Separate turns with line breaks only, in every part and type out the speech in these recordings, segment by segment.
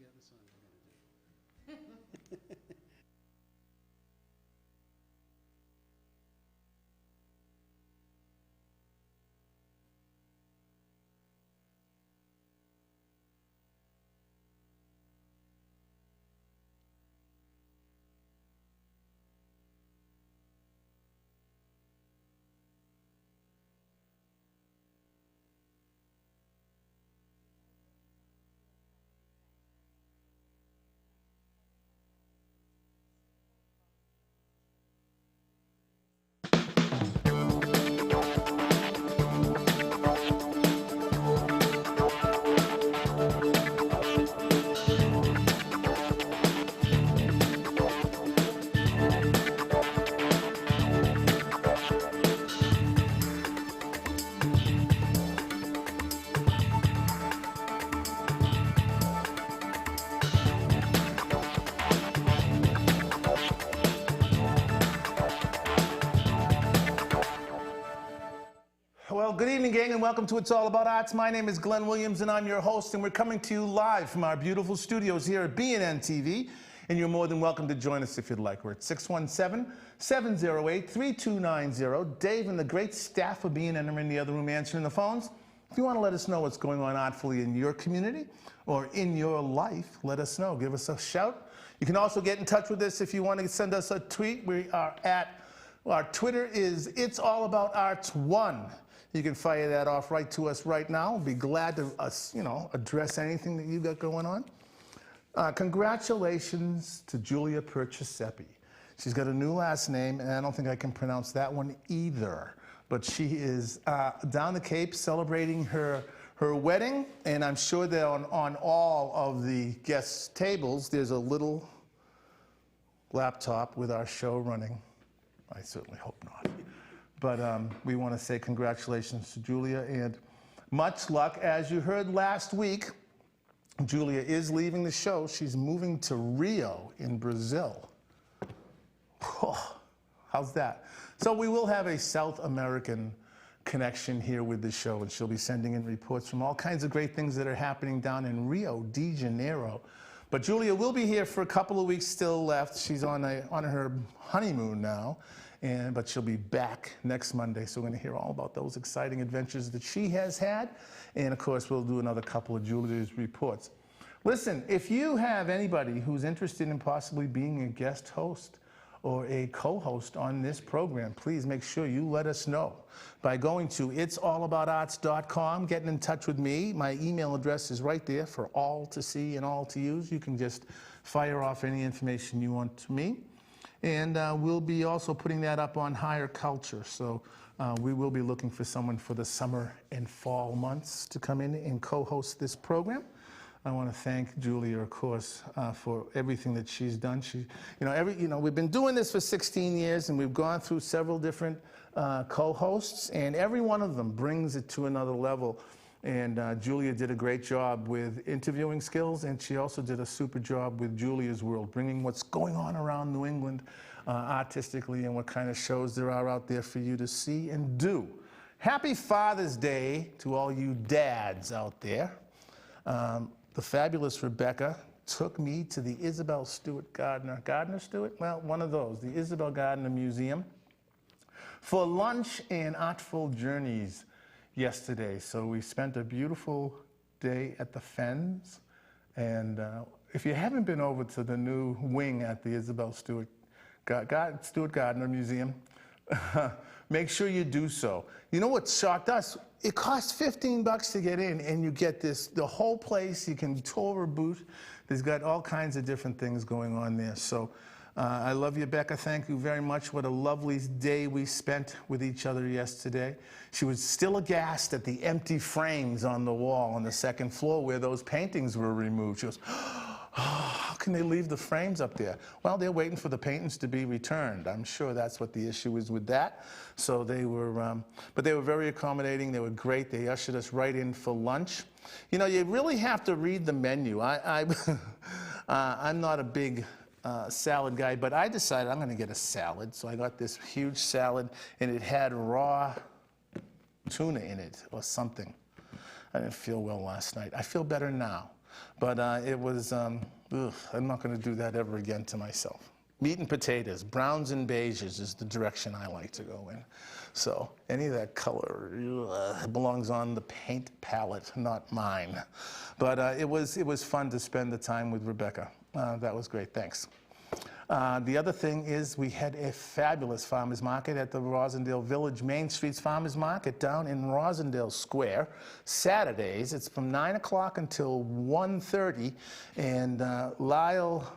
other song we're going to do? Well, good evening, gang, and welcome to It's All About Arts. My name is Glenn Williams, and I'm your host, and we're coming to you live from our beautiful studios here at BNN TV, and you're more than welcome to join us if you'd like. We're at 617-708-3290. Dave and the great staff of BNN are in the other room answering the phones. If you want to let us know what's going on artfully in your community or in your life, let us know. Give us a shout. You can also get in touch with us if you want to send us a tweet. We are at, our Twitter is It's All About Arts 1. You can fire that off right to us right now. We'll be glad to address anything that you got going on. Congratulations to Julia Perciasepe. She's got a new last name, and I don't think I can pronounce that one either. But she is down the Cape celebrating her wedding, and I'm sure that on all of the guest tables, there's a little laptop with our show running. I certainly hope not. But we want to say congratulations to Julia and much luck. As you heard last week, Julia is leaving the show. She's moving to Rio in Brazil. Oh, how's that? So we will have a South American connection here with the show, and she'll be sending in reports from all kinds of great things that are happening down in Rio de Janeiro. But Julia will be here for a couple of weeks still left. She's on her honeymoon now. But she'll be back next Monday, so we're going to hear all about those exciting adventures that she has had. And, of course, we'll do another couple of Julia's reports. Listen, if you have anybody who's interested in possibly being a guest host or a co-host on this program, please make sure you let us know by going to itsallaboutarts.com, getting in touch with me. My email address is right there for all to see and all to use. You can just fire off any information you want to me. And we'll be also putting that up on Higher Culture. So we will be looking for someone for the summer and fall months to come in and co-host this program. I want to thank Julia, of course, for everything that she's done. We've been doing this for 16 years, and we've gone through several different co-hosts, and every one of them brings it to another level. And Julia did a great job with interviewing skills, and she also did a super job with Julia's World, bringing what's going on around New England artistically and what kind of shows there are out there for you to see and do. Happy Father's Day to all you dads out there. The fabulous Rebecca took me to the Isabel Stewart Gardner Stewart? Well, one of those, the Isabel Gardner Museum, for lunch and artful journeys yesterday. So we spent a beautiful day at the Fens, and if you haven't been over to the new wing at the Isabel Stewart Gardner Museum, make sure you do so. You know what shocked us? It costs $15 to get in, and you get the whole place. You can tour a booth. There's got all kinds of different things going on there. So I love you, Becca. Thank you very much. What a lovely day we spent with each other yesterday. She was still aghast at the empty frames on the wall on the second floor where those paintings were removed. She goes, oh, how can they leave the frames up there? Well, they're waiting for the paintings to be returned. I'm sure that's what the issue is with that. So they were, but they were very accommodating. They were great. They ushered us right in for lunch. You know, you really have to read the menu. I'm not a big salad guy, but I decided I'm going to get a salad. So I got this huge salad, and it had raw tuna in it or something. I didn't feel well last night. I feel better now. But it was, I'm not going to do that ever again to myself. Meat and potatoes, browns and beiges is the direction I like to go in. So any of that color belongs on the paint palette, not mine. But it was fun to spend the time with Rebecca. That was great, thanks. The other thing is we had a fabulous farmers market at the Rosendale Village Main Street's Farmers Market down in Rosendale Square. Saturdays, it's from 9 o'clock until 1:30. And Lyle,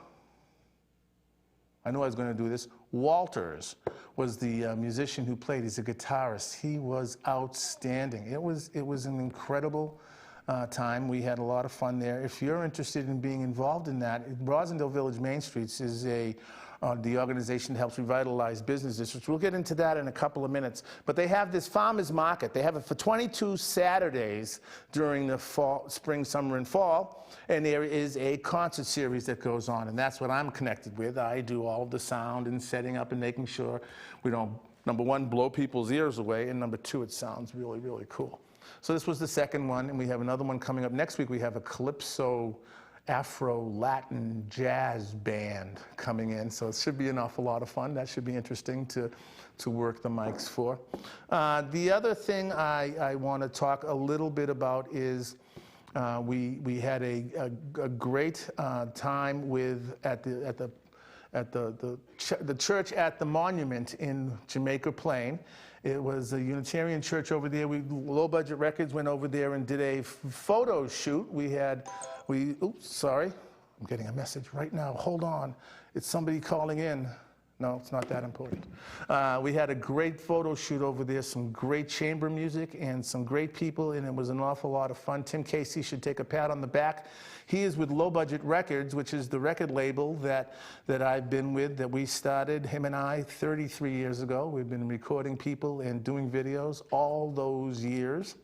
I knew I was going to do this, Walters was the musician who played. He's a guitarist. He was outstanding. It was an incredible time. We had a lot of fun there. If you're interested in being involved in that, Rosendale Village Main Streets is the organization that helps revitalize business districts. We'll get into that in a couple of minutes. But they have this farmers market. They have it for 22 Saturdays during the fall, spring, summer, and fall. And there is a concert series that goes on, and that's what I'm connected with. I do all of the sound and setting up and making sure we don't, number one, blow people's ears away, and number two, it sounds really, really cool. So this was the second one, and we have another one coming up. Next week, we have a Calypso Afro-Latin jazz band coming in, so it should be an awful lot of fun. That should be interesting to work the mics for. The other thing I want to talk a little bit about is we had a great time at the church at the Monument in Jamaica Plain. It was a Unitarian church over there. Low Budget Records went over there and did a photo shoot. Oops, sorry. I'm getting a message right now. Hold on. It's somebody calling in. No, it's not that important. We had a great photo shoot over there, some great chamber music and some great people, and it was an awful lot of fun. Tim Casey should take a pat on the back. He is with Low Budget Records, which is the record label that I've been with, that we started, him and I, 33 years ago. We've been recording people and doing videos all those years.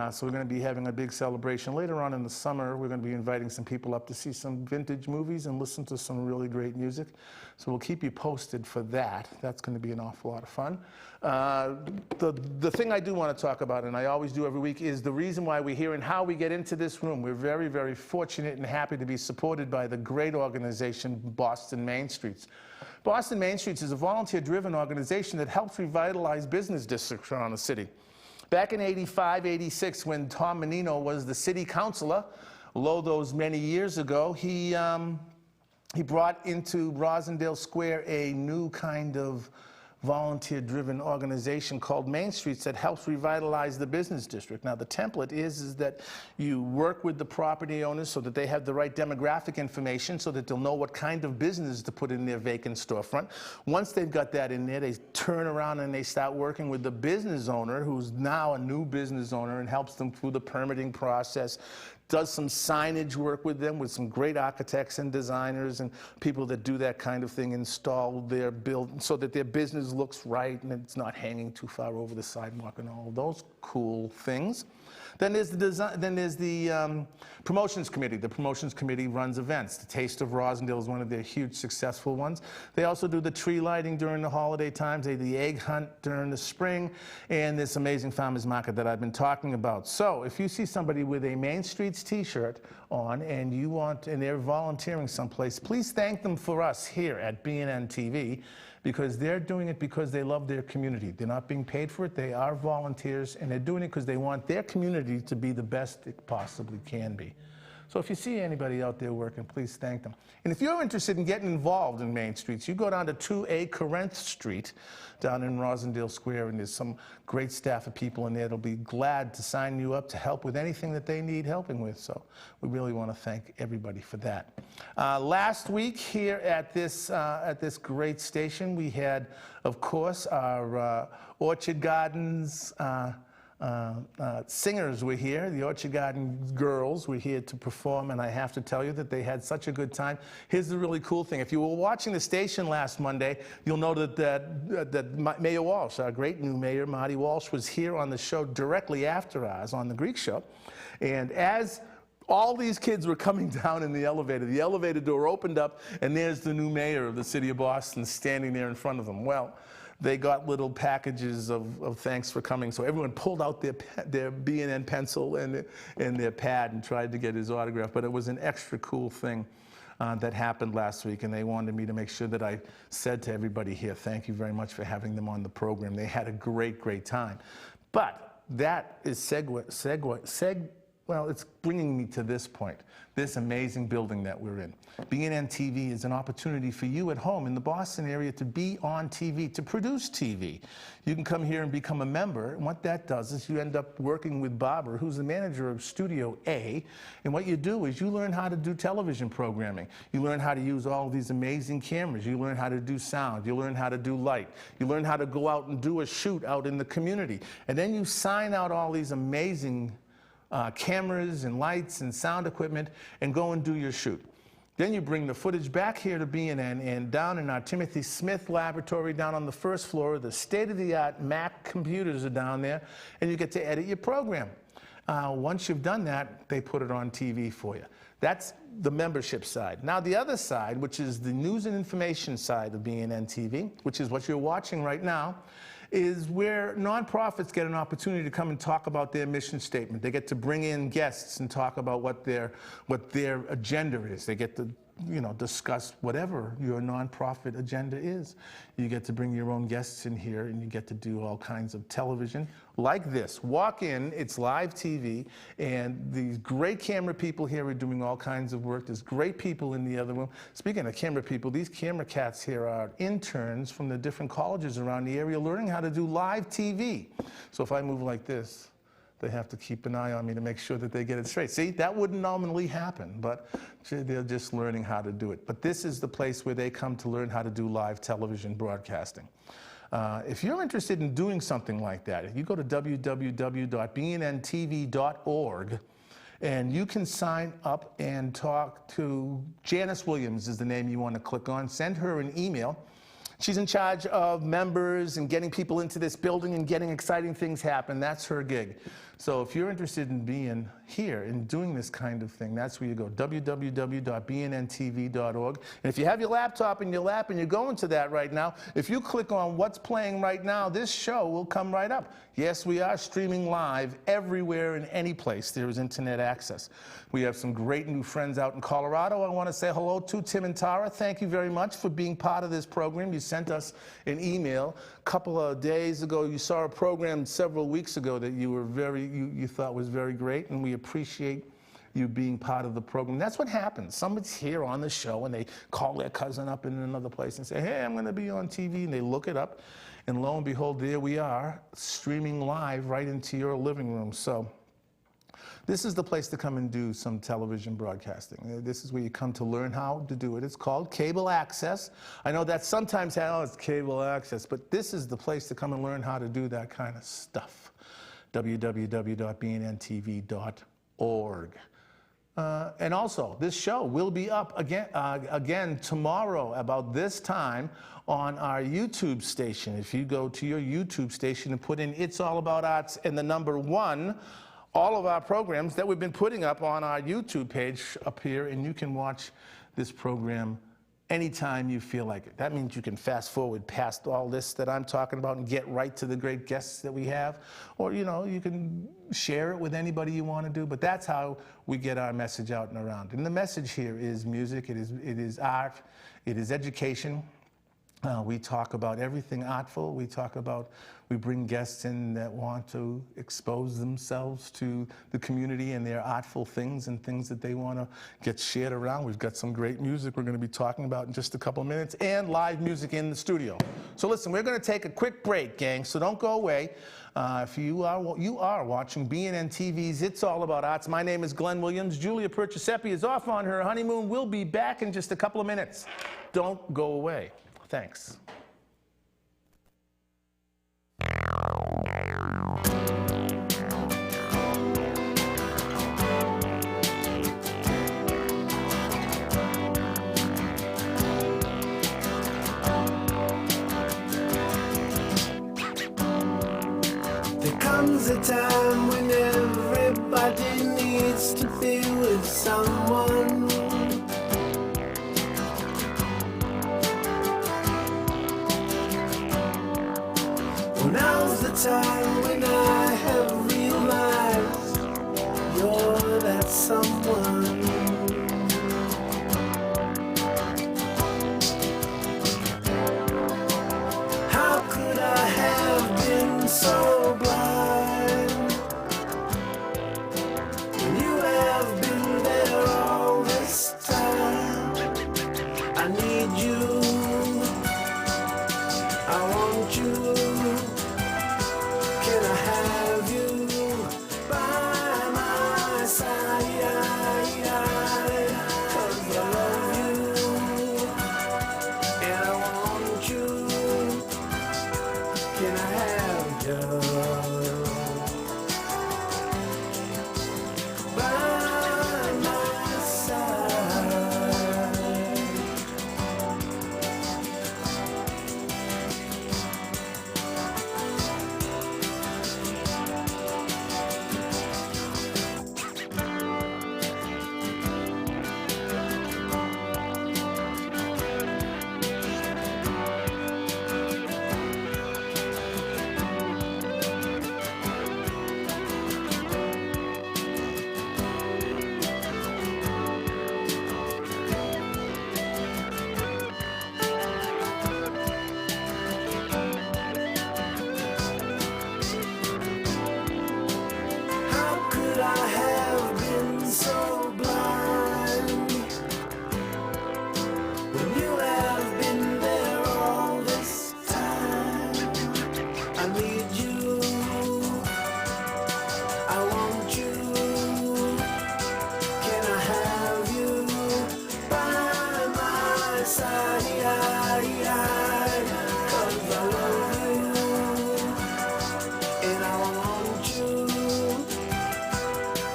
So we're going to be having a big celebration. Later on in the summer, we're going to be inviting some people up to see some vintage movies and listen to some really great music. So we'll keep you posted for that. That's going to be an awful lot of fun. The thing I do want to talk about, and I always do every week, is the reason why we're here and how we get into this room. We're very, very fortunate and happy to be supported by the great organization, Boston Main Streets. Boston Main Streets is a volunteer-driven organization that helps revitalize business districts around the city. Back in 85, 86, when Tom Menino was the city councilor, those many years ago, he brought into Rosendale Square a new kind of volunteer-driven organization called Main Streets that helps revitalize the business district. Now, the template is that you work with the property owners so that they have the right demographic information so that they'll know what kind of business to put in their vacant storefront. Once they've got that in there, they turn around and they start working with the business owner, who's now a new business owner, and helps them through the permitting process, does some signage work with them, with some great architects and designers and people that do that kind of thing, install their build so that their business looks right and it's not hanging too far over the sidewalk and all those cool things. Then there's the promotions committee. The promotions committee runs events. The Taste of Rosendale is one of their huge successful ones. They also do the tree lighting during the holiday times. They do the egg hunt during the spring, and this amazing farmers market that I've been talking about. So if you see somebody with a Main Streets t-shirt on and they're volunteering someplace, please thank them for us here at BNN TV, because they're doing it because they love their community. They're not being paid for it. They are volunteers, and they're doing it because they want their community to be the best it possibly can be. So if you see anybody out there working, please thank them. And if you're interested in getting involved in Main Streets, you go down to 2A Corinth Street down in Rosendale Square, and there's some great staff of people in there that'll be glad to sign you up to help with anything that they need helping with. So we really want to thank everybody for that. Last week here at this great station, we had, of course, our Orchard Gardens singers were here. The Orchard Garden girls were here to perform, and I have to tell you that they had such a good time. Here's the really cool thing. If you were watching the station last Monday, you'll know that Mayor Walsh, our great new mayor, Marty Walsh, was here on the show directly after ours on the Greek show. And as all these kids were coming down in the elevator door opened up, and there's the new mayor of the city of Boston standing there in front of them. Well, they got little packages of thanks for coming. So everyone pulled out their B&N pencil and their pad and tried to get his autograph. But it was an extra cool thing that happened last week, and they wanted me to make sure that I said to everybody here, thank you very much for having them on the program. They had a great, great time. But that is well, it's bringing me to this point, this amazing building that we're in. B&N TV is an opportunity for you at home in the Boston area to be on TV, to produce TV. You can come here and become a member, and what that does is you end up working with Barbara, who's the manager of Studio A, and what you do is you learn how to do television programming. You learn how to use all these amazing cameras. You learn how to do sound. You learn how to do light. You learn how to go out and do a shoot out in the community. And then you sign out all these amazing cameras and lights and sound equipment and go and do your shoot. Then you bring the footage back here to B&N, and down in our Timothy Smith laboratory down on the first floor, the state-of-the-art Mac computers are down there, and you get to edit your program. Once you've done that, they put it on TV for you. That's the membership side. Now the other side, which is the news and information side of B&N TV, which is what you're watching right now, is where nonprofits get an opportunity to come and talk about their mission statement. They get to bring in guests and talk about what their agenda is. They get to, discuss whatever your nonprofit agenda is. You get to bring your own guests in here, and you get to do all kinds of television like this. Walk in, it's live TV, and these great camera people here are doing all kinds of work. There's great people in the other room. Speaking of camera people, these camera cats here are interns from the different colleges around the area learning how to do live TV. So if I move like this, they have to keep an eye on me to make sure that they get it straight. See, that wouldn't normally happen, but they're just learning how to do it. But this is the place where they come to learn how to do live television broadcasting. If you're interested in doing something like that, if you go to www.bnntv.org, and you can sign up and talk to Janice Williams is the name you want to click on. Send her an email. She's in charge of members and getting people into this building and getting exciting things happen. That's her gig. So if you're interested in being here and doing this kind of thing, that's where you go, www.bnntv.org. And if you have your laptop in your lap and you're going to that right now, if you click on what's playing right now, this show will come right up. Yes, we are streaming live everywhere and any place there is internet access. We have some great new friends out in Colorado. I want to say hello to Tim and Tara. Thank you very much for being part of this program. You sent us an email a couple of days ago. You saw a program several weeks ago that you were you thought was very great, and we appreciate you being part of the program. That's what happens. Somebody's here on the show, and they call their cousin up in another place and say, hey, I'm going to be on TV, and they look it up, and lo and behold, there we are, streaming live right into your living room. So this is the place to come and do some television broadcasting. This is where you come to learn how to do it. It's called cable access. I know that sometimes, it's cable access, but this is the place to come and learn how to do that kind of stuff. www.bnntv.org. And also, this show will be up again tomorrow about this time on our YouTube station. If you go to your YouTube station and put in It's All About Arts and the number 1, all of our programs that we've been putting up on our YouTube page up here, and you can watch this program anytime you feel like it. That means you can fast forward past all this that I'm talking about and get right to the great guests that we have. Or, you can share it with anybody you want to do. But that's how we get our message out and around. And the message here is music, it is art, it is education. We talk about everything artful. We bring guests in that want to expose themselves to the community and their artful things and things that they want to get shared around. We've got some great music we're going to be talking about in just a couple of minutes, and live music in the studio. So listen, we're going to take a quick break, gang, so don't go away. If you are watching B&N TV's It's All About Arts. My name is Glenn Williams. Julia Perciasepe is off on her honeymoon. We'll be back in just a couple of minutes. Don't go away. Thanks.
There comes a time when everybody needs to be with someone. Now's the time when I have realized you're that someone. How could I have been so blind when you have been there all this time? I need you, I want you. Can I have you by my side? 'Cause I love you and I want you. Can I have you by my side? How could I have been so blind when you have been there all this time? I need you, I want you. Can I have you by my side? 'Cause I love you and I want you.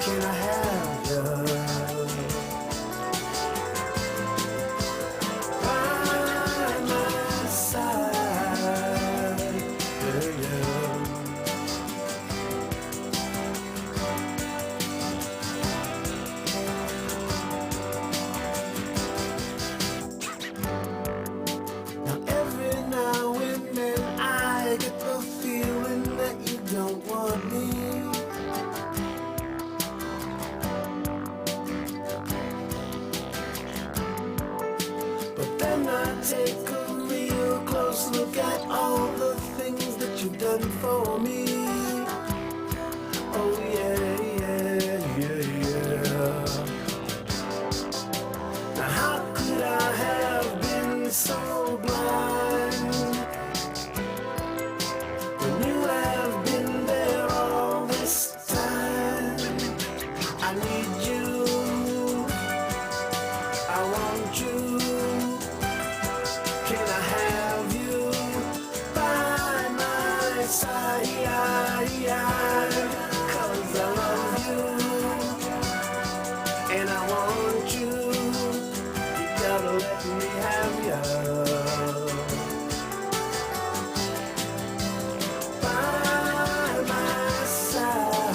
Can I have you by my side? Yeah, yeah. Now every now and then I get the feeling that you don't want me. But then I take a real close look at all the things that you've done for me. Oh yeah, yeah, yeah, yeah. Now how could I have been so blind when you have been there all this time? I need you, I want you. Can I have you by my side? 'Cause I love you and I want you. You gotta let me have you by my side.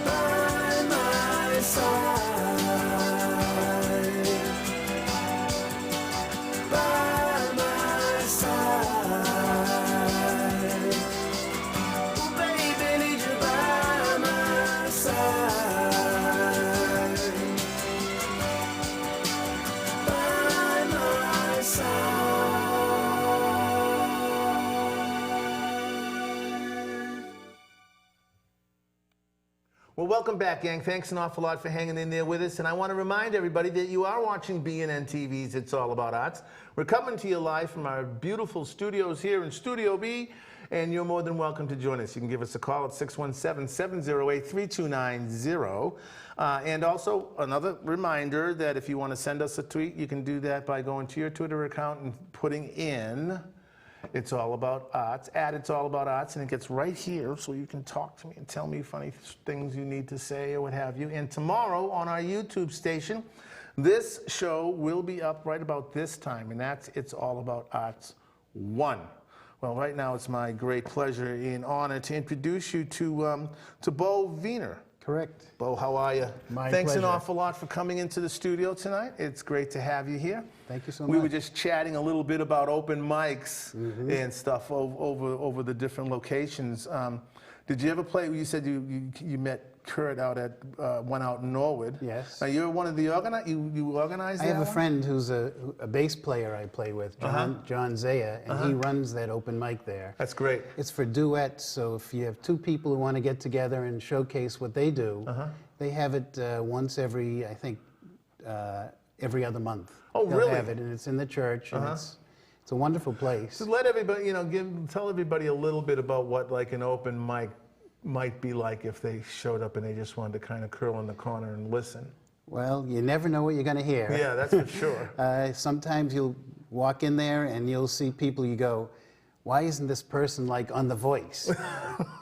By my side. By my side. Oh, baby, need you by my side. By my side.
Well, welcome back, gang. Thanks an awful lot for hanging in there with us. And I want to remind everybody that you are watching BNN TV's It's All About Arts. We're coming to you live from our beautiful studios here in Studio B, and you're more than welcome to join us. You can give us a call at 617-708-3290. And also, another reminder that if you want to send us a tweet, you can do that by going to your Twitter account and putting in It's All About Arts, at It's All About Arts, and it gets right here so you can talk to me and tell me funny things you need to say or what have you. And tomorrow on our YouTube station, this show will be up right about this time, and that's It's All About Arts 1. Well, right now it's my great pleasure and honor to introduce you to Bo Venear.
Correct.
Bo, how are you?
My
Thanks an
pleasure.
awful lot for coming into the studio tonight. It's great to have you here.
Thank you so
We were
much.
just chatting a little bit about open mics and stuff over the different locations. Did you ever play? You said you met Kurt out at one out in Norwood.
Yes.
You're one of the you organized
I
that
have a
one?
friend who's a bass player I play with, John Zaya, and he runs that open mic there.
That's great.
It's for duets, so if you have two people who want to get together and showcase what they do, they have it once every, I think, every other month.
Oh,
They'll
really?
have it, and it's in the church, and it's a wonderful place.
So let everybody, tell everybody a little bit about what like an open mic might be like if they showed up and they just wanted to kind of curl in the corner and listen.
Well, you never know what you're going to hear.
Yeah, that's for sure.
Sometimes you'll walk in there and you'll see people, you go, why isn't this person like on The Voice?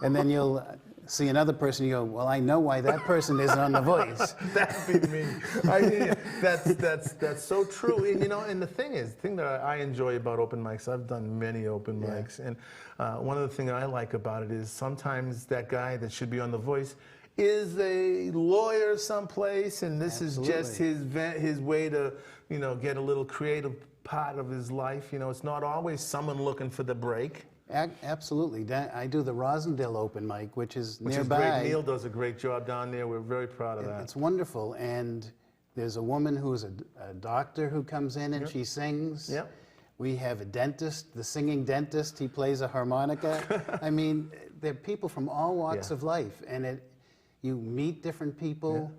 And then you'll see another person, you go, well, I know why that person isn't on The Voice.
That'd be me. That's so true. And and the thing that I enjoy about open mics, I've done many open mics, and one of the things I like about it is sometimes that guy that should be on The Voice is a lawyer someplace, and this is just his way to get a little creative part of his life. It's not always someone looking for the break.
Absolutely. I do the Rosendale open mic, which is
Which
nearby.
is great. Neil does a great job down there. We're very proud of that.
It's wonderful. And there's a woman who's a doctor who comes in and she sings.
Yep.
We have a dentist, the singing dentist. He plays a harmonica. I mean, there are people from all walks of life. And you meet different people.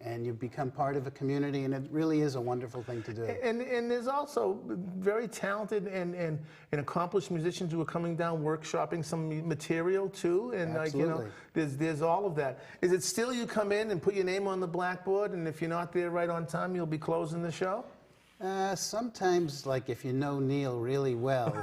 And you become part of a community, and it really is a wonderful thing to do.
And there's also very talented and accomplished musicians who are coming down workshopping some material too, and
Absolutely.
there's all of that. Is it still you come in and put your name on the blackboard, and if you're not there right on time, you'll be closing the show?
Sometimes, like if you know Neil really well,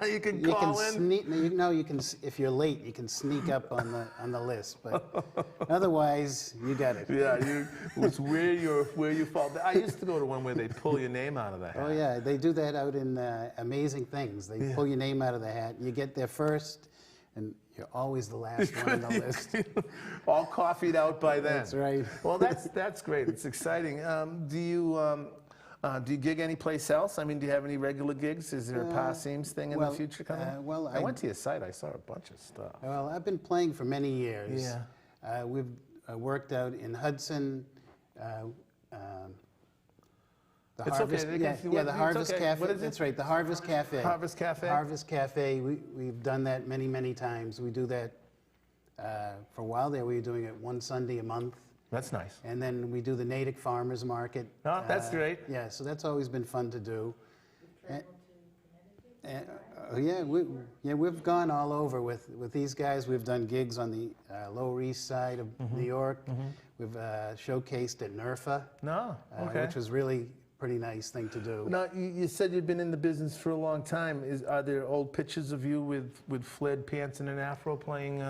you can
you
call
can
in.
sneak. You can. If you're late, you can sneak up on the list. But otherwise, you got it.
Yeah, it's where you fall. I used to go to one where they pull your name out of the hat.
Oh yeah, they do that out in Amazing Things. They pull your name out of the hat. You get there first, and you're always the last one on the list.
All coffeeed out by then.
That's right.
Well, that's great. It's exciting. Do you gig anyplace else? I mean, do you have any regular gigs? Is there a Perciasepe thing in the future coming? I went to your site. I saw a bunch of stuff.
Well, I've been playing for many years.
Yeah.
We've worked out in Hudson. The
It's
Harvest,
okay.
the Harvest
okay.
Cafe.
What is it?
That's right, the Harvest Cafe.
Harvest Cafe?
Harvest Cafe. We've done that many, many times. We do that for a while there. We were doing it one Sunday a month.
That's nice.
And then we do the Natick Farmers Market.
Oh, that's great.
Yeah, so that's always been fun to do. We've gone all over with these guys. We've done gigs on the Lower East Side of New York. We've showcased at NERFA,
No, okay.
which was really pretty nice thing to do.
Now, you said you've been in the business for a long time. Are there old pictures of you with flared pants and an afro playing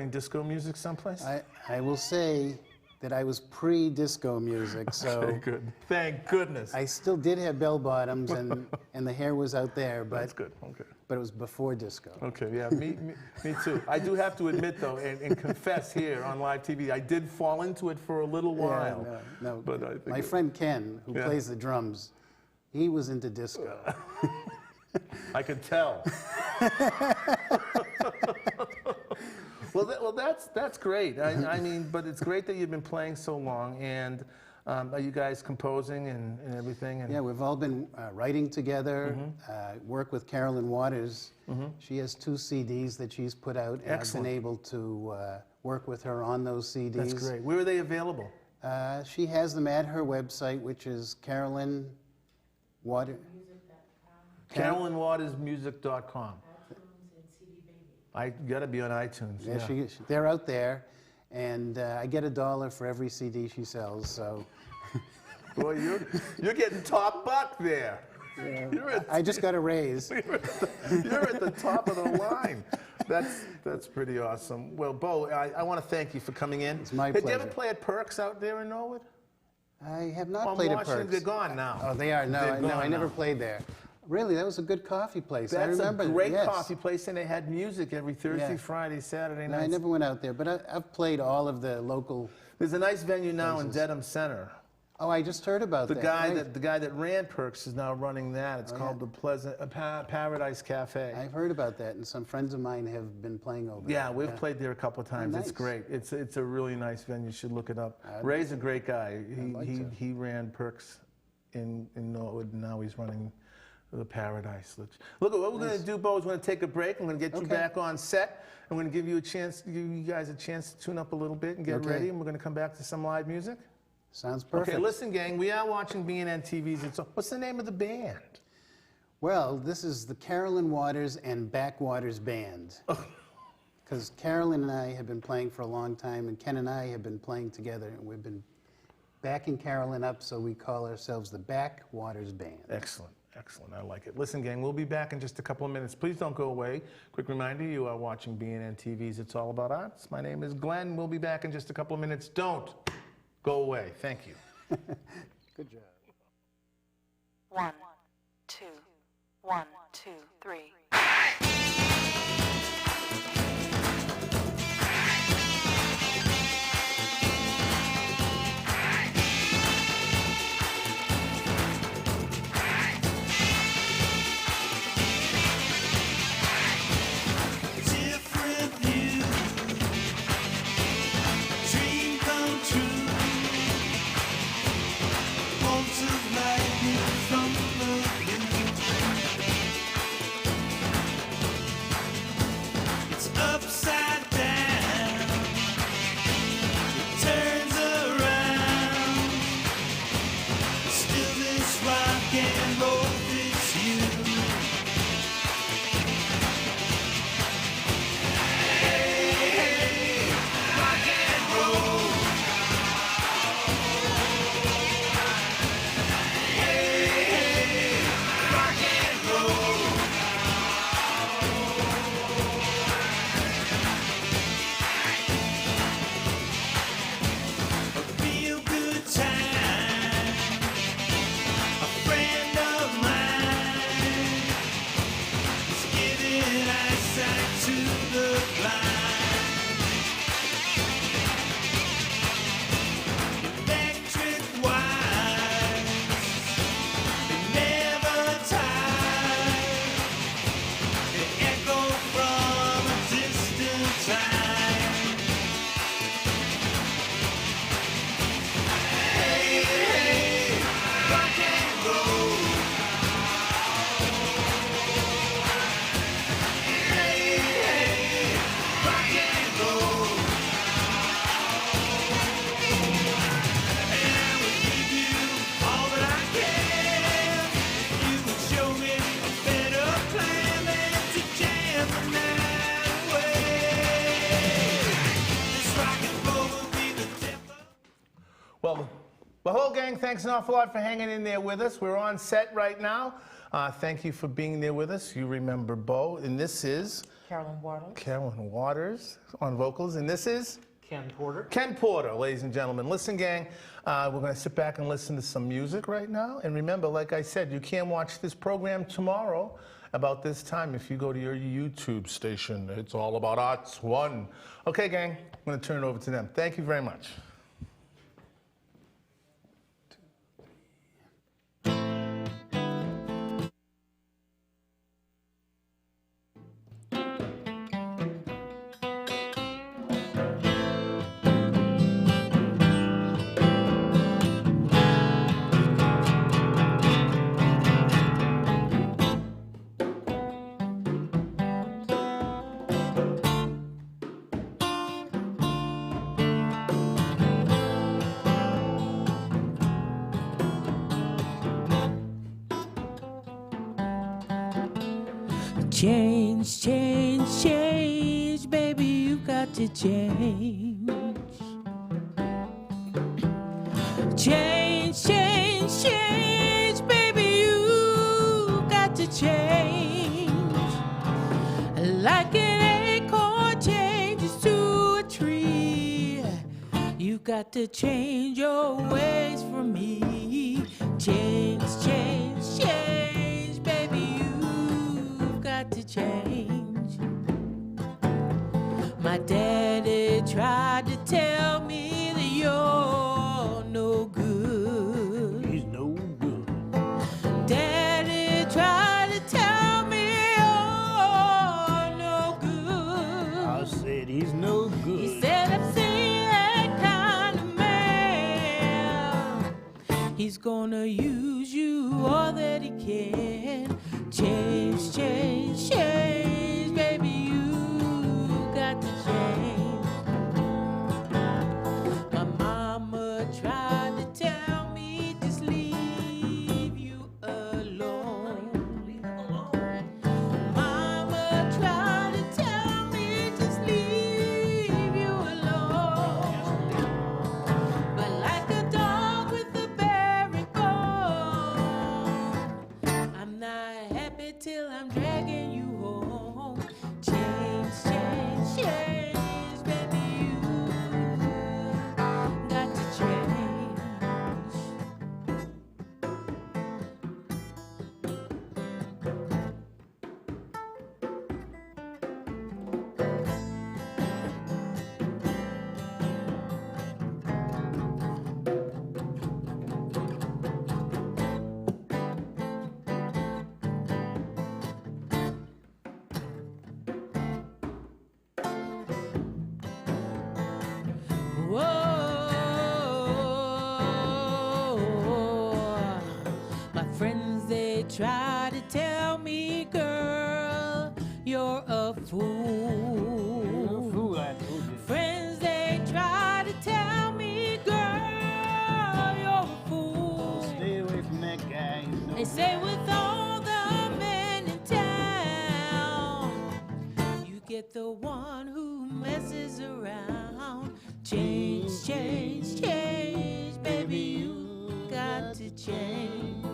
disco music someplace?
I will say that I was pre-disco music, so
Okay, good. Thank goodness.
I still did have bell bottoms and the hair was out there,
That's
but
good. Okay.
it was before disco.
Okay, yeah, me too. I do have to admit, though, and confess here on live TV, I did fall into it for a little while.
Yeah, no.
But I think
My friend Ken, who plays the drums, he was into disco.
I could tell. Well, that's great. I mean, but it's great that you've been playing so long. And are you guys composing and everything? And
Yeah, we've all been writing together. Work with Carolyn Waters. She has 2 CDs that she's put out, and
Excellent.
I've been able to work with her on those CDs.
That's great. Where are they available?
She has them at her website, which is Carolyn Water.
CarolynWatersMusic.com. I got to be on iTunes.
Yeah, they're out there, and I get $1 for every CD she sells. So
Boy, you're getting top buck there.
I just got a raise.
You're at the top of the line. That's pretty awesome. Well, Bo, I want to thank you for coming in.
It's my
Did you
pleasure.
ever play at Perks out there in Norwood?
I have not
I'm
played at
watching.
Perks.
They're gone now.
Oh, they are? No,
They're
no,
gone
I never
now.
played there. Really, that was a good coffee place. I
That's a
remember.
great
yes.
coffee place, and they had music every Thursday,
Yeah.
Friday, Saturday
No, I
nights.
never went out there, but I've played all of the local.
There's a nice venue now in
places.
Dedham Center.
Oh, I just heard about
The
that.
guy
right.
the guy that ran Perks is now running that. It's called the Paradise Cafe.
I've heard about that, and some friends of mine have been playing over
Yeah,
there.
we've played there a couple of times. It's
nice.
great. It's a really nice venue. You should look it up.
I'd
Ray's a great guy.
like to.
He ran Perks in Norwood, and now he's running the Paradise. Look at what we're going to do, Bo. Is we're going to take a break. I'm going to get you
Okay.
back on set. I'm going to give you guys a chance to tune up a little bit and get
Okay.
ready. And we're going to come back to some live music.
Sounds perfect.
Okay, listen, gang. We are watching BNN TV's. What's the name of the band?
Well, this is the Carolyn Waters and Backwaters Band. Because Carolyn and I have been playing for a long time, and Ken and I have been playing together, and we've been backing Carolyn up, so we call ourselves the Backwaters Band.
Excellent. Excellent. I like it. Listen, gang, we'll be back in just a couple of minutes. Please don't go away. Quick reminder, you are watching BNN TV's It's All About Arts. My name is Glenn. We'll be back in just a couple of minutes. Don't go away. Thank you.
Good job.
1, 2, 1, 2, 3.
Different view, dream come true. Bolts of lightning from the blue. It's upside down, it turns around. Still this rock and roll fits you. Feel good time. A friend of mine is giving eyesight to the blind. Electric wires, they never tire. They echo from a distant time. Rock and roll. Rock and roll. And I will give you all that I can. You would show me a better plan than to jam the night away. This rock and roll will be the tempo.
Well, the whole gang, thanks an awful lot for hanging in there with us. We're on set right now. Thank you for being there with us. You remember Bo, and this is
Carolyn Waters,
Carolyn Waters on vocals, and this is
Ken Porter.
Ken Porter, ladies and gentlemen. Listen, gang, we're going to sit back and listen to some music right now. And remember, like I said, you can watch this program tomorrow about this time if you go to your YouTube station. It's All About Arts 1. Okay, gang, I'm going to turn it over to them. Thank you very much.
Change, change, change, baby, you got to change. Change, change, change, baby, you got to change. Like an acorn changes to a tree, you got to change your ways for me. Change, change, change, baby, My daddy tried to tell me that you're no good.
He's no good.
Daddy tried to tell me you're no good.
I said he's no good.
He said I've seen that kind of man. He's gonna use you all that he can. Change, change, change, baby, you got to change. My mama tried to tell me just leave you alone. Mama tried to tell me just leave you alone. But like a dog with a berry bone, I'm not happy till I'm dragging you home. Change, change, change, baby, you got to change. Whoa, my friends, they try to tell me, girl, you're a fool.
Fool, I told you.
Friends, they try to tell me, girl, you're a fool.
Stay away from that guy. He's no
They say with all the men in town, you get the one who messes around. Change, change, change, baby, you got to change.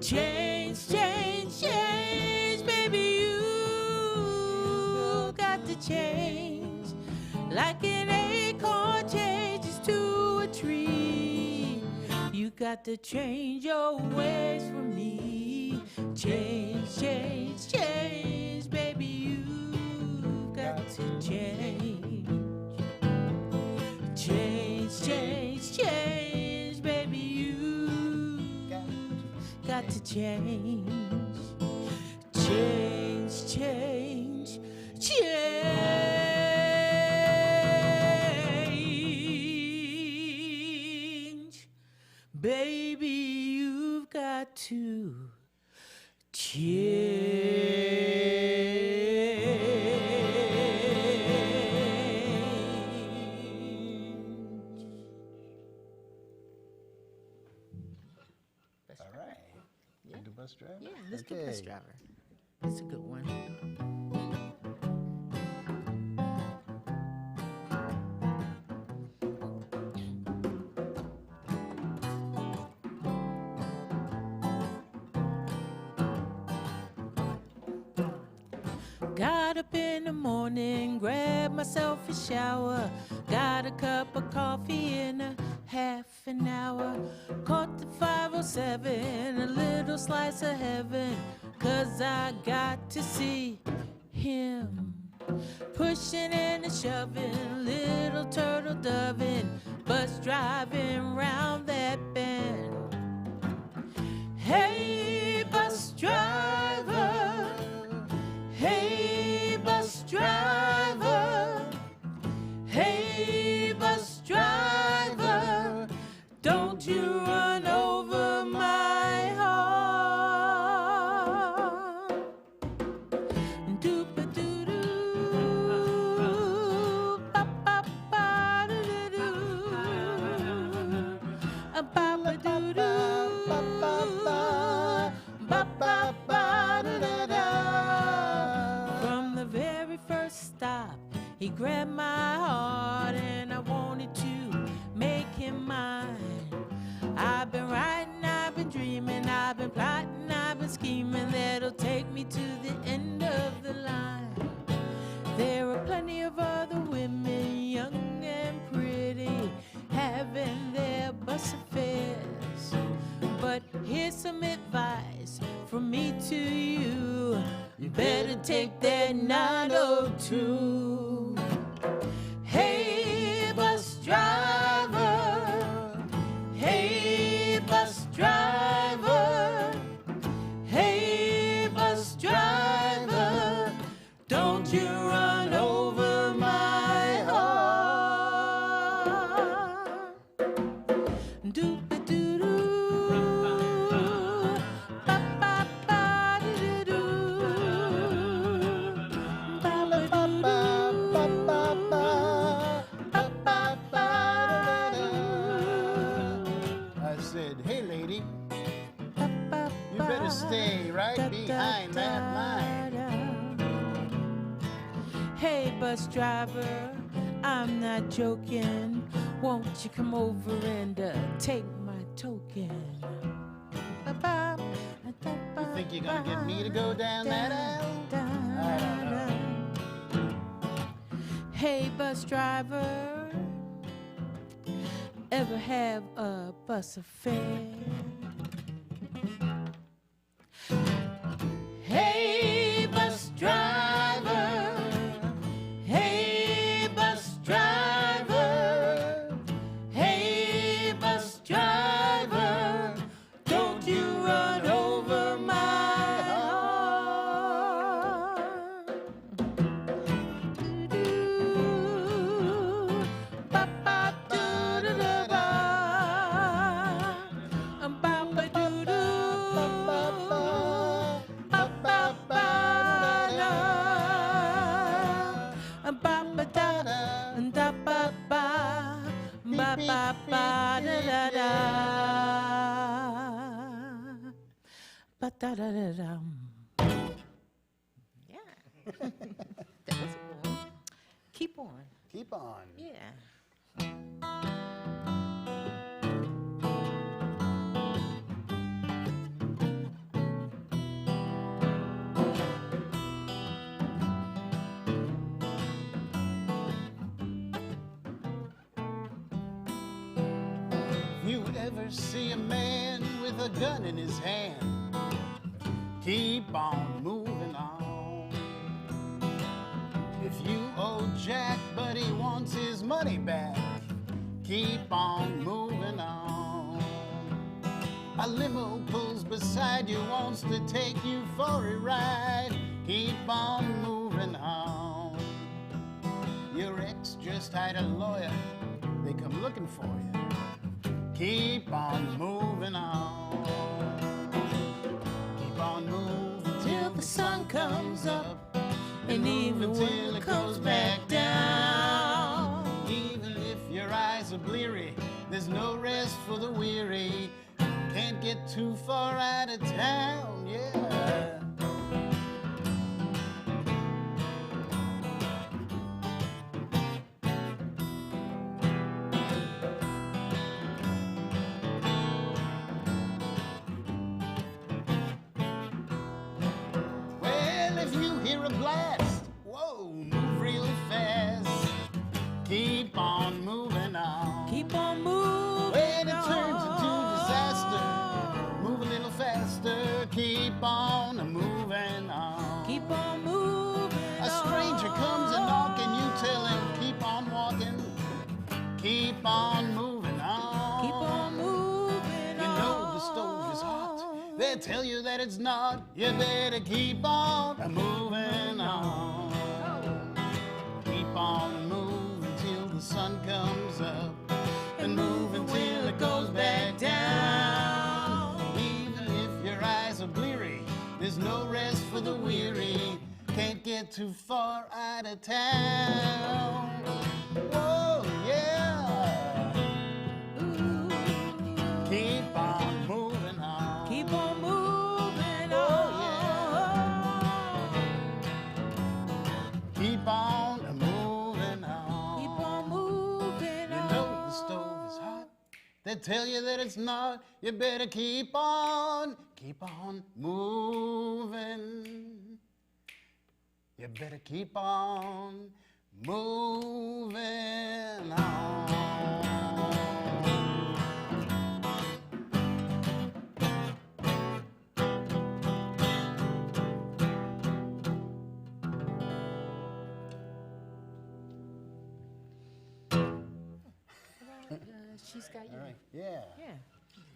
Change, change, change, baby, you got to change. Like an acorn changes to a tree, you got to change your ways for me. Change, change, change, baby, you got to change. Change, change, change, baby, you got to change. Change, change, change. Baby, you've got to change.
All right.
Yeah.
The bus driver?
Yeah, let's do bus
Okay.
driver. That's a good one. Got up in the morning, grabbed myself a shower, got a cup of coffee in a half an hour, caught the 507, a little slice of heaven, 'cause I got to see him. Pushing and shoving, little turtle doving, bus driving round that bend. Hey, bus driver. Hey, bus driver. Hey, bus driver. Don't you run over my heart. Doop-a-doo-doo. Ba-ba-ba-doo-doo-doo. A-ba-ba-doo-doo. Ba-ba-ba-doo-da-da. From the very first stop, he grabbed my heart and I wanted to make him mine. I've been writing, I've been dreaming, I've been plotting, I've been scheming, that'll take me to the end of the line. There are plenty of other women, young and pretty, having their bus affairs. But here's some advice from me to you. better take that 902. Hey, bus driver. Hey, bus driver. Hey, bus driver. Don't you run over my heart. Doop-a-doo-doo. Ba-ba-ba-doo-doo. Ba-ba-doo-doo.
I said, hey lady, you better stay right behind that line.
Hey, bus driver, I'm not joking. Won't you come over and take my token?
You think you're gonna get me to go down that aisle? I don't know.
Hey, bus driver, ever have a bus affair? Hey, bus driver. Hey, bus driver. Hey, bus driver. Don't you run over my heart. Doo-doo. Ba-ba-doo-doo-doo-ba. Ba-ba-doo-doo. Ba-ba-ba-da. Ba-ba-da. Da-ba-ba. Ba-ba-ba-da-da-da. Ba-da-da-da-dum. Yeah. That was cool. Keep on.
Keep on.
Yeah.
If you ever see a man with a gun in his hand, keep on moving on. If you owe Jack but he wants his money back, keep on moving on. A limo pulls beside you, wants to take you for a ride, keep on moving on. Your ex just hired a lawyer, they come looking for you, keep on moving on. Keep on moving till the sun comes up,
And even when it comes back down.
even if your eyes are bleary, there's no rest for the weary. Can't get too far out of town, yeah. Well, if you hear a blast, whoa, move real fast. Keep on moving on.
Keep on moving.
When it turns into disaster, move a little faster. Keep on moving on.
Keep on moving.
A stranger comes a knocking, you tell him, keep on walking. Keep on moving on.
Keep on moving.
You know the stove is hot. They tell you that it's not. You better keep on moving on. Keep on moving till the sun comes up, and moving till it goes back down. Even if your eyes are bleary, there's no rest for the weary. Can't get too far out of town. Whoa, yeah.
Ooh.
Keep on moving on.
Keep on moving on.
Oh, Keep on moving on.
Keep on moving
You
on.
know the stove is hot. They tell you that it's not. You better keep on moving. You better keep on moving on.
She's got you.
All right. Yeah.
Yeah,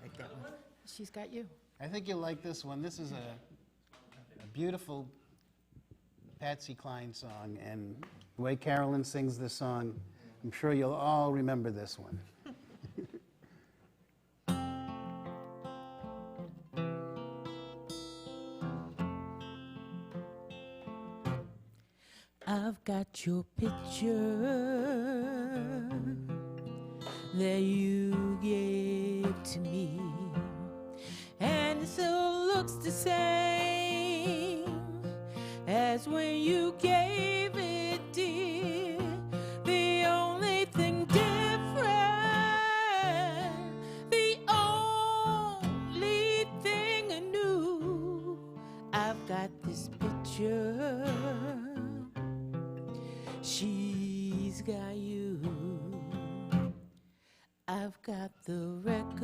like that one. She's got you.
I think you'll like this one. This is a beautiful Patsy Cline song, and the way Carolyn sings this song, I'm sure you'll all remember this one.
I've got your picture that you gave to me, and it still looks the same as when you gave it, dear. The only thing different, the only thing I knew, I've got this picture. She's got you. I've got the records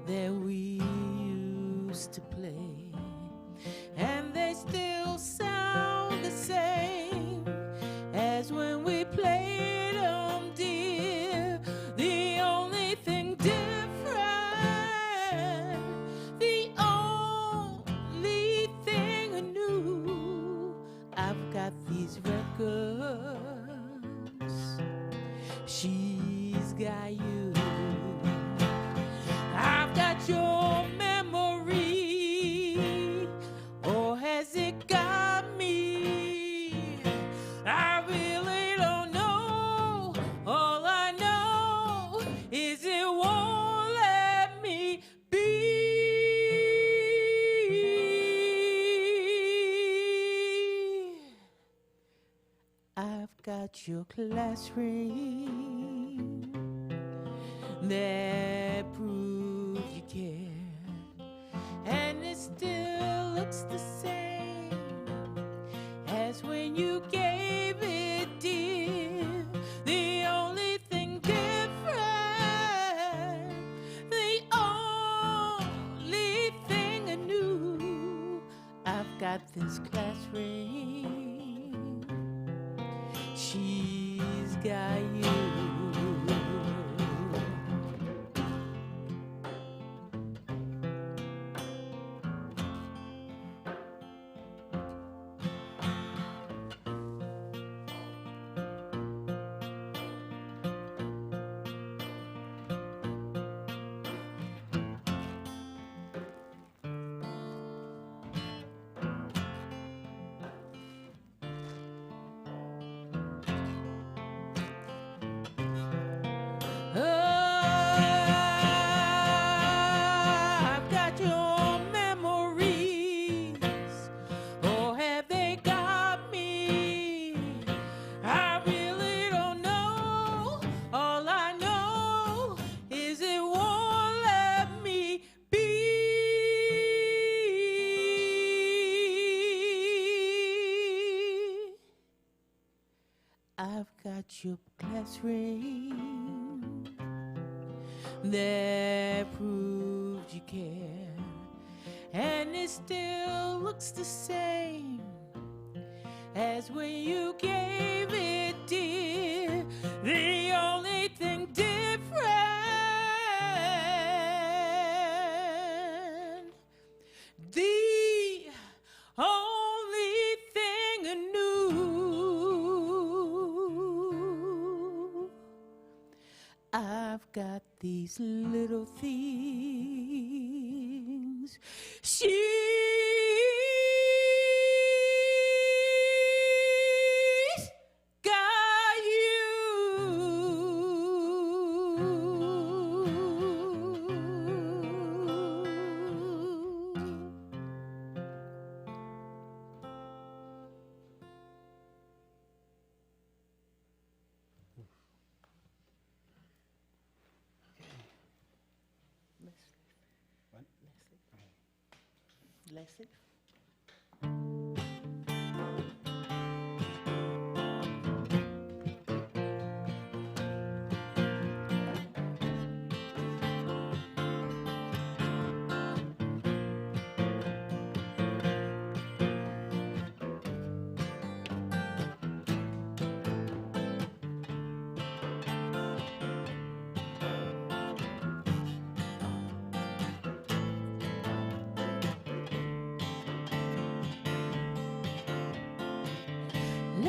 that we used to play, and they still sound the same as when we played them, dear. The only thing different, the only thing I knew, I've got these records. She's got you. I've got your memory, or has it got me? I really don't know. All I know is it won't let me be. I've got your class ring that proves you care, and it still looks the same as when you gave it, dear. The only thing different, the only thing I knew, I've got this class ring. She's got you. I've got your memories, or have they got me? I really don't know. All I know is it won't let me be. I've got your class ring that proved you care, and it still looks the same as when you gave it, dear. The only thing different, the only thing I knew, I've got these little things. She's got you. Leslie?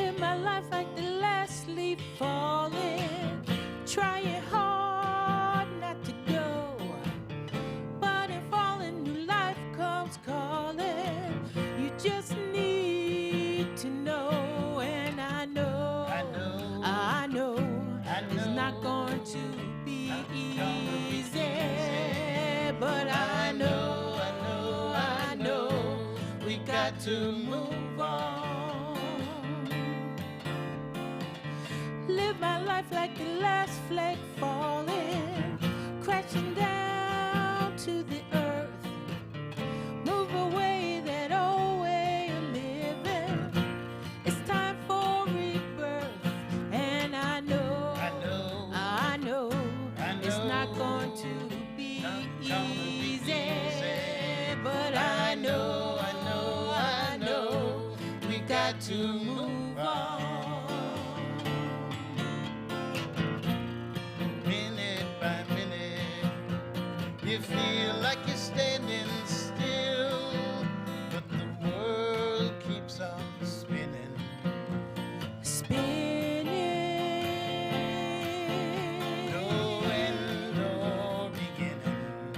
Live my life like the last leaf falling. Trying hard not to go. But if falling, new life comes calling. You just need to know. And I know it's not going to be easy. But I know we got to move on. Live my life like the last flake falling, crashing down to the earth. Move away that old way of living. It's time for rebirth. And I know it's not going to be easy. But I know we got to move on.
Minute by minute, you feel like you're standing still, but the world keeps on spinning. No end or beginning.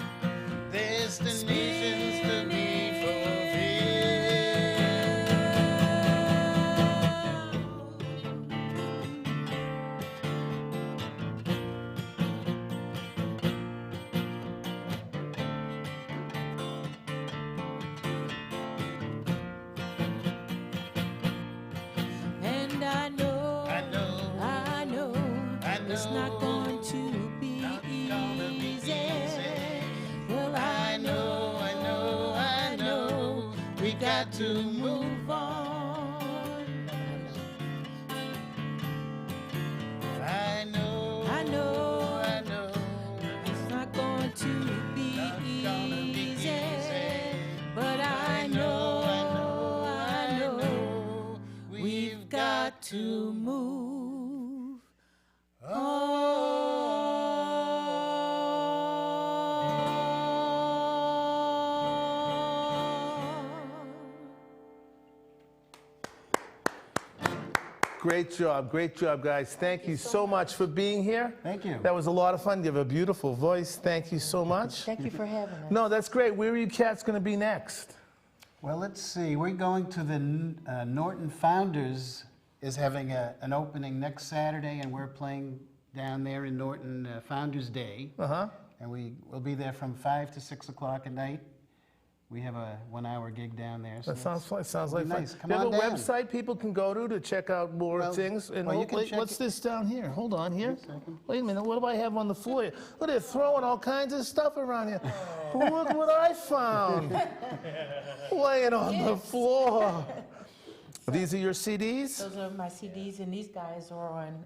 Destinations to be
And I know it's not going to be easy. Well, I know we got to move on.
I know
It's not going to be easy. But I know we've got to move
Great job, guys. Thank you so much for being here.
Thank you.
That was a lot of fun. You have a beautiful voice. Thank you so much.
Thank you for having us.
No, that's great. Where are you cats going to be next?
Well, let's see. We're going to the Norton Founders is having an opening next Saturday, and we're playing down there in Norton Founders Day.
Uh-huh.
And we will be there from 5 to 6 o'clock at night. We have a 1-hour gig down there. So
That sounds fun. Sounds like
it'll be
fun.
nice. Come
Do you have
on
a
down.
website people can go to check out more
Well,
things? And
well, you can check
what's
it-
this down here? Hold on here. Wait a minute. What do I have on the floor here? Look, they're throwing all kinds of stuff around here. Look what I found. Laying on the floor. These are your CDs?
Those are my CDs, and these guys are on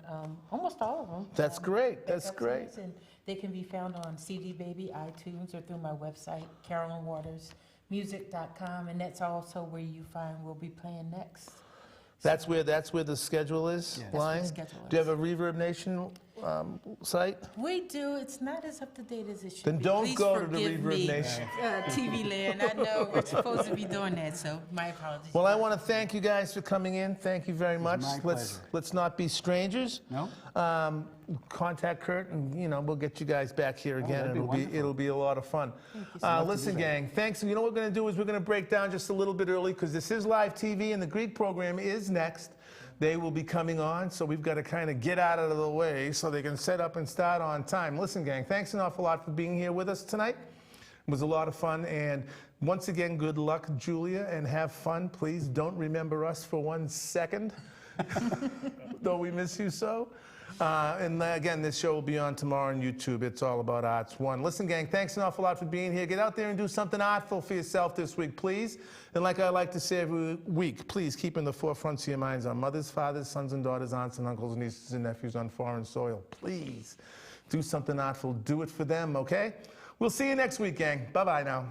almost all of them.
That's great. That's great.
And they can be found on CD Baby, iTunes, or through my website, CarolynWatersMusic.com, and that's also where you find we'll be playing next.
That's where the schedule is
Yeah.
That's where the
lying?
schedule
Do you
is.
have a Reverb Nation site?
We do. It's not as up to date as it should
Then
be.
don't
Please
go to the
forgive
Reverb
me,
Nation.
TV Land. I know we're supposed to be doing that, so my apologies.
Well, I want to thank you guys for coming in. Thank you very much.
my
Let's
pleasure.
not be strangers.
No?
Contact Kurt, and we'll get you guys back here again.
that'd be wonderful.
It'll be a lot of fun. Listen, gang. Thanks. You know what we're going to do is we're going to break down just a little bit early because this is live TV, and the Greek program is next. They will be coming on, so we've got to kind of get out of the way so they can set up and start on time. Listen, gang, thanks an awful lot for being here with us tonight. It was a lot of fun, and once again, good luck, Julia, and have fun. Please don't remember us for 1 second, though we miss you so. And again, this show will be on tomorrow on YouTube. It's all about Arts One. Listen, gang, thanks an awful lot for being here. Get out there and do something artful for yourself this week, please. And like I like to say every week, please keep in the forefront of your minds our mothers, fathers, sons and daughters, aunts and uncles, nieces and nephews on foreign soil. Please do something artful. Do it for them, okay? We'll see you next week, gang. Bye-bye now.